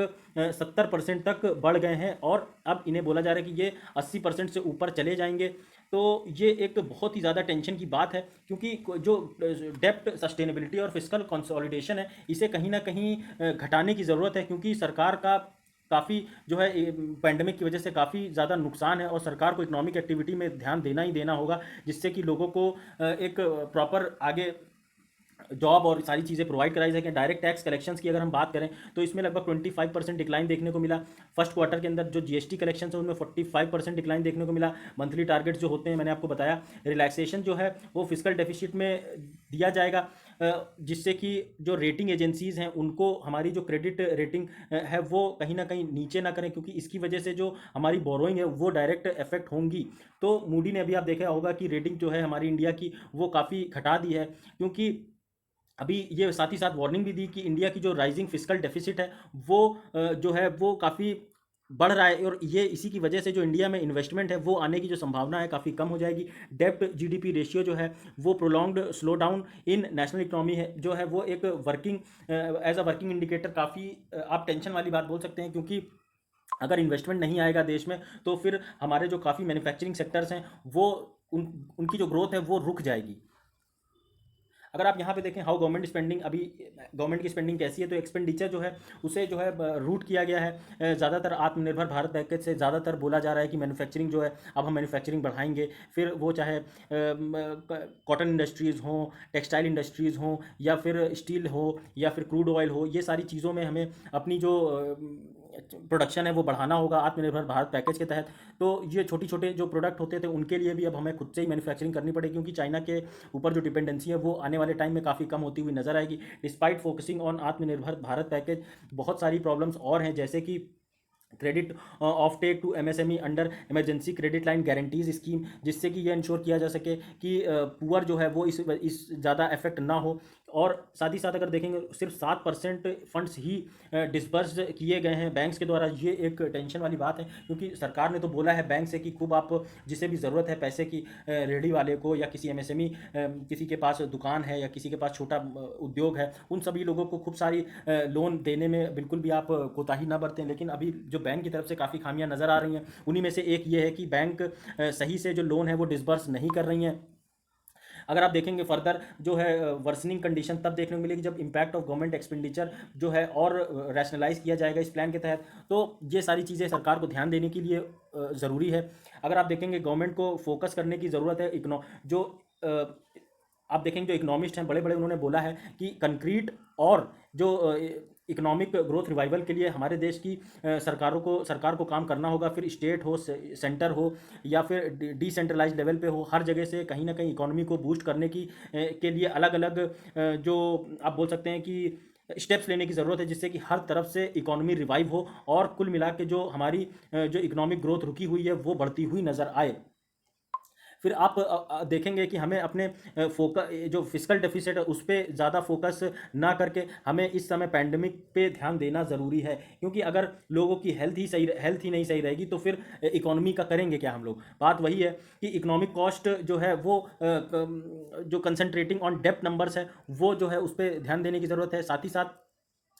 70% तक बढ़ गए हैं, और अब इन्हें बोला जा रहा है कि ये 80% से ऊपर चले जाएंगे। तो ये एक बहुत ही ज़्यादा टेंशन की बात है, क्योंकि जो डेप्ट सस्टेनेबिलिटी और फिस्कल कंसोलिडेशन है इसे कहीं ना कहीं घटाने की ज़रूरत है, क्योंकि सरकार का काफ़ी जो है पैंडमिक की वजह से काफ़ी ज़्यादा नुकसान है, और सरकार को इकोनॉमिक एक्टिविटी में ध्यान देना ही देना होगा, जिससे कि लोगों को एक प्रॉपर आगे जॉब और सारी चीज़ें प्रोवाइड कराई सकें। डायरेक्ट टैक्स कलेक्शंस की अगर हम बात करें तो इसमें लगभग 25% डिक्लाइन देखने को मिला। फर्स्ट क्वार्टर के अंदर जो जीएसटी कलेक्शन है उनमें 45% डिक्लाइन देखने को मिला। मंथली टारगेट्स जो होते हैं मैंने आपको बताया, रिलैक्सेशन जो है वो फिजिकल डेफिसिट में दिया जाएगा। जिससे कि जो रेटिंग एजेंसीज़ हैं उनको हमारी जो क्रेडिट रेटिंग है वो कहीं ना कहीं नीचे ना करें, क्योंकि इसकी वजह से जो हमारी बोरोइंग है वो डायरेक्ट इफेक्ट होंगी। तो मूडी ने अभी आप देखा होगा कि रेटिंग जो है हमारी इंडिया की वो काफ़ी घटा दी है, क्योंकि अभी ये साथ ही साथ वार्निंग भी दी कि इंडिया की जो राइजिंग फिस्कल डेफिसिट है वो जो है वो काफ़ी बढ़ रहा है, और ये इसी की वजह से जो इंडिया में इन्वेस्टमेंट है वो आने की जो संभावना है काफ़ी कम हो जाएगी। डेब्ट जीडीपी रेशियो जो है वो prolonged slow down in national economy है जो है वो एक working age a working indicator काफ़ी आप टेंशन वाली बात बोल सकते हैं, क्योंकि अगर इन्वेस्टमेंट नहीं आएगा देश में तो फिर हमारे जो काफ़ी मैन्युफैक्चरिंग सेक्टर्स हैं वो उनकी जो ग्रोथ है वो रुक जाएगी। अगर आप यहाँ पे देखें हाउ गवर्नमेंट स्पेंडिंग, अभी गवर्नमेंट की स्पेंडिंग कैसी है, तो एक्सपेंडिचर जो है उसे जो है रूट किया गया है। ज़्यादातर आत्मनिर्भर भारत पैकेज से ज़्यादातर बोला जा रहा है कि मैन्युफैक्चरिंग जो है अब हम मैन्युफैक्चरिंग बढ़ाएंगे, फिर वो चाहे कॉटन इंडस्ट्रीज़ हों, टेक्सटाइल इंडस्ट्रीज़ हों, या फिर स्टील हो, या फिर क्रूड ऑयल हो, ये सारी चीज़ों में हमें अपनी जो प्रोडक्शन है वो बढ़ाना होगा आत्मनिर्भर भारत पैकेज के तहत। तो ये छोटे छोटे जो प्रोडक्ट होते थे उनके लिए भी अब हमें खुद से ही मैन्युफैक्चरिंग करनी पड़ेगी, क्योंकि चाइना के ऊपर जो डिपेंडेंसी है वो आने वाले टाइम में काफ़ी कम होती हुई नजर आएगी। डिस्पाइट फोकसिंग ऑन आत्मनिर्भर भारत पैकेज बहुत सारी प्रॉब्लम्स और हैं, जैसे कि credit of take to MSME under emergency credit line guarantees scheme, जिससे कि यह इंश्योर किया जा सके कि पुअर जो है वो इस ज़्यादा इफेक्ट ना हो। और साथ ही साथ अगर देखेंगे सिर्फ 7% फंड्स ही डिसबर्स किए गए हैं बैंक्स के द्वारा। ये एक टेंशन वाली बात है, क्योंकि सरकार ने तो बोला है बैंक से कि खूब आप जिसे भी ज़रूरत है पैसे की, रेडी वाले को या किसी एमएसएमई किसी के पास दुकान है या किसी के पास छोटा उद्योग है, उन सभी लोगों को खूब सारी लोन देने में बिल्कुल भी आप कोताही ना बरतें। लेकिन अभी जो बैंक की तरफ से काफ़ी खामियां नज़र आ रही हैं, उन्हीं में से एक ये है कि बैंक सही से जो लोन है वो डिसबर्स नहीं कर रही हैं। अगर आप देखेंगे फर्दर जो है वर्सनिंग कंडीशन तब देखने को मिलेगी जब इम्पैक्ट ऑफ गवर्नमेंट एक्सपेंडिचर जो है और रैशनलाइज किया जाएगा इस प्लान के तहत। तो ये सारी चीज़ें सरकार को ध्यान देने के लिए ज़रूरी है। अगर आप देखेंगे गवर्नमेंट को फोकस करने की ज़रूरत है। जो आप देखेंगे जो इकोनॉमिस्ट हैं बड़े बड़े, उन्होंने बोला है कि कंक्रीट और जो इकोनॉमिक ग्रोथ रिवाइवल के लिए हमारे देश की सरकार को काम करना होगा, फिर स्टेट हो, सेंटर हो, या फिर डिसेंट्रलाइज लेवल पे हो, हर जगह से कहीं ना कहीं इकोनॉमी को बूस्ट करने की के लिए अलग अलग जो आप बोल सकते हैं कि स्टेप्स लेने की ज़रूरत है, जिससे कि हर तरफ से इकोनॉमी रिवाइव हो और कुल मिला के जो हमारी जो इकोनॉमिक ग्रोथ रुकी हुई है वो बढ़ती हुई नज़र आए। फिर आप देखेंगे कि हमें अपने फोकस जो फिजिकल डेफिसिट है उस पर ज़्यादा फोकस ना करके हमें इस समय पैंडमिक पे ध्यान देना ज़रूरी है, क्योंकि अगर लोगों की हेल्थ ही नहीं सही रहेगी तो फिर इकोनॉमी का करेंगे क्या हम लोग। बात वही है कि इकोनॉमिक कॉस्ट जो है वो जो कंसंट्रेटिंग ऑन डेप्थ नंबर्स है वो जो है उस पर ध्यान देने की ज़रूरत है। साथ ही साथ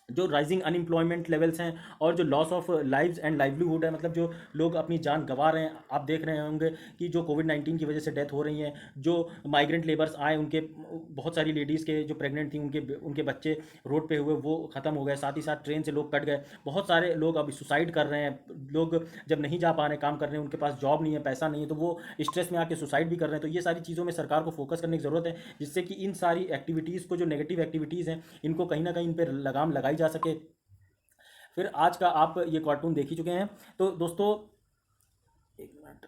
जो राइजिंग अनएम्प्लॉयमेंट लेवल्स हैं और जो loss of lives and livelihood है, मतलब जो लोग अपनी जान गंवा रहे हैं, आप देख रहे होंगे कि जो कोविड-19 की वजह से डेथ हो रही हैं, जो माइग्रेंट लेबर्स आए उनके बहुत सारी लेडीज़ के जो प्रेग्नेंट थी उनके बच्चे रोड पे हुए वो ख़त्म हो गए। साथ ही साथ ट्रेन से लोग कट गए, बहुत सारे लोग अभी सुसाइड कर रहे हैं। लोग जब नहीं जा पा रहे काम कर रहे हैं, उनके पास जॉब नहीं है, पैसा नहीं है, तो वो स्ट्रेस में आके सुसाइड भी कर रहे हैं। तो ये सारी चीज़ों में सरकार को फोकस करने की ज़रूरत है, जिससे कि इन सारी एक्टिविटीज़ को, जो नेगेटिव एक्टिविटीज़ हैं, इनको कहीं ना कहीं इन पर लगाम लगाई जा सके। फिर आज का आप ये कार्टून देख ही चुके हैं, तो दोस्तों एक मिनट।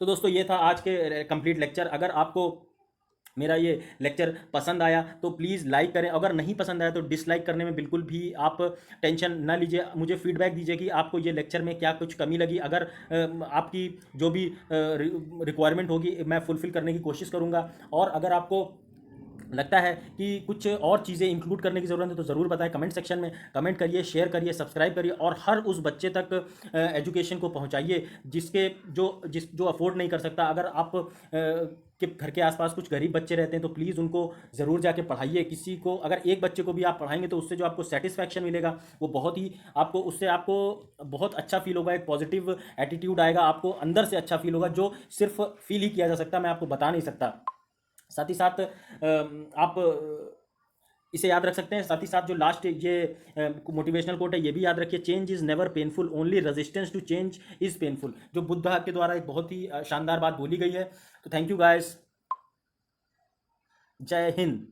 तो दोस्तों ये था आज के कंप्लीट लेक्चर। अगर आपको मेरा ये लेक्चर पसंद आया तो प्लीज़ लाइक करें, अगर नहीं पसंद आया तो डिसलाइक करने में बिल्कुल भी आप टेंशन ना लीजिए। मुझे फीडबैक दीजिए कि आपको ये लेक्चर में क्या कुछ कमी लगी। अगर आपकी जो भी रिक्वायरमेंट होगी मैं फुलफ़िल करने की कोशिश करूँगा। और अगर आपको लगता है कि कुछ और चीज़ें इंक्लूड करने की ज़रूरत है तो ज़रूर बताएं कमेंट सेक्शन में। कमेंट करिए, शेयर करिए, सब्सक्राइब करिए, और हर उस बच्चे तक एजुकेशन को पहुंचाइए जो अफोर्ड नहीं कर सकता। अगर आप के घर के आसपास कुछ गरीब बच्चे रहते हैं तो प्लीज़ उनको ज़रूर जाके पढ़ाइए। किसी को अगर एक बच्चे को भी आप पढ़ाएंगे तो उससे जो आपको सेटिस्फैक्शन मिलेगा वो बहुत ही आपको बहुत अच्छा फील होगा, एक पॉजिटिव एटीट्यूड आएगा, आपको अंदर से अच्छा फील होगा, जो सिर्फ फील ही किया जा सकता, मैं आपको बता नहीं सकता। साथ ही साथ आप इसे याद रख सकते हैं। साथ ही साथ जो लास्ट ये मोटिवेशनल कोट है ये भी याद रखिए, change is never painful, only resistance to change is painful, जो बुद्ध के द्वारा एक बहुत ही शानदार बात बोली गई है। तो थैंक यू गाइस, जय हिंद।